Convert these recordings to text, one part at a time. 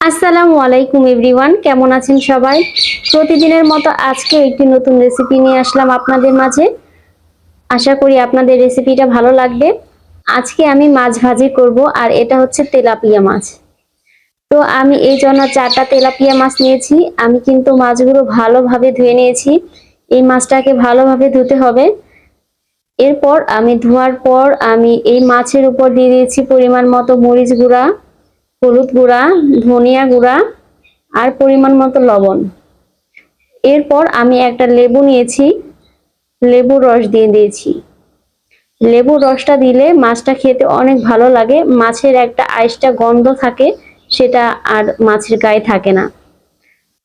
আসসালামু আলাইকুম এভরিওয়ান, কেমন আছেন সবাই? প্রতিদিনের মতো আজকে একটি নতুন রেসিপি নিয়ে আসলাম আপনাদের মাঝে। আশা করি আপনাদের রেসিপিটা ভালো লাগবে। আজকে আমি মাছ ভাজি করব, আর এটা হচ্ছে তেলাপিয়া মাছ। তো আমি এই জন্য 4টা তেলাপিয়া মাছ নিয়েছি। আমি কিন্তু মাছগুলো ভালোভাবে ধুয়ে নিয়েছি। এই মাছটাকে ভালোভাবে ধুতে হবে। এরপর আমি ধোয়ার পর আমি এই মাছের উপর দিয়ে দিয়েছি পরিমাণ মতো মরিচ গুঁড়া, হলুদ গুঁড়া, ধনিয়া গুঁড়া আর পরিমাণ মতো লবণ। এরপর আমি একটা লেবু নিয়েছি, লেবুর রস দিয়ে দিয়েছি। লেবুর রসটা দিলে মাছটা খেতে অনেক ভালো লাগে, মাছের একটা আইসটা গন্ধ থাকে, সেটা আর মাছের গায়ে থাকে না।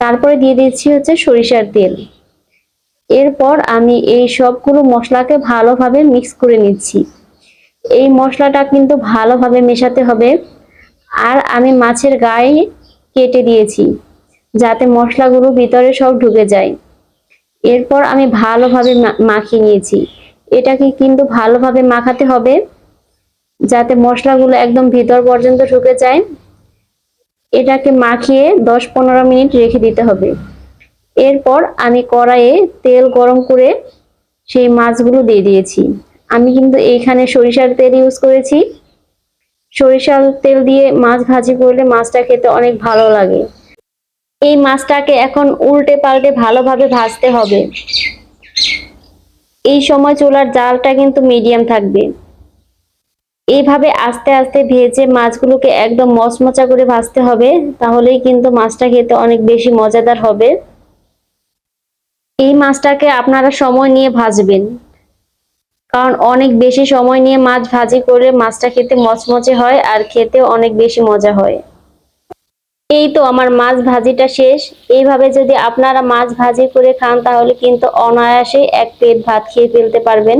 তারপরে দিয়ে দিচ্ছি হচ্ছে সরিষার তেল। এরপর আমি এই সবগুলো মশলাকে ভালোভাবে মিক্স করে নিচ্ছি। এই মশলাটা কিন্তু ভালোভাবে মেশাতে হবে। আর আমি মাছের গায়ে কেটে দিয়েছি যাতে মশলাগুলো ভিতরে সব ঢুকে যায়। এরপর আমি ভালোভাবে মাখিয়ে নিয়েছি। এটাকে কিন্তু ভালোভাবে মাখাতে হবে যাতে মশলাগুলো একদম ভিতর পর্যন্ত ঢুকে যায়। এটাকে মাখিয়ে 10-15 মিনিট রেখে দিতে হবে। এরপর আমি কড়াইয়ে তেল গরম করে সেই মাছগুলো দিয়ে দিয়েছি। আমি কিন্তু এইখানে সরিষার তেল ইউজ করেছি। সরিষার তেল দিয়ে মাছ ভাজি করলে মাছটা খেতে অনেক ভালো লাগে। এই মাছটাকে এখন উল্টে পাল্টে ভালোভাবে ভাজতে হবে। এই সময় চুলার জালটা কিন্তু মিডিয়াম থাকবে। এইভাবে আস্তে আস্তে ভেজে মাছগুলোকে একদম মচমচা করে ভাজতে হবে, তাহলেই কিন্তু মাছটা খেতে অনেক বেশি মজাদার হবে। এই মাছটাকে আপনারা সময় নিয়ে ভাজবেন, কারণ অনেক বেশি সময় নিয়ে মাছ ভাজি করলে মাছটা খেতে মচমচে হয় আর খেতে অনেক বেশি মজা হয়। এই তো আমার মাছ ভাজিটা শেষ। এইভাবে যদি আপনারা মাছ ভাজি করে খান তাহলে কিন্তু অনায়াসে এক প্লেট ভাত খেয়ে ফেলতে পারবেন।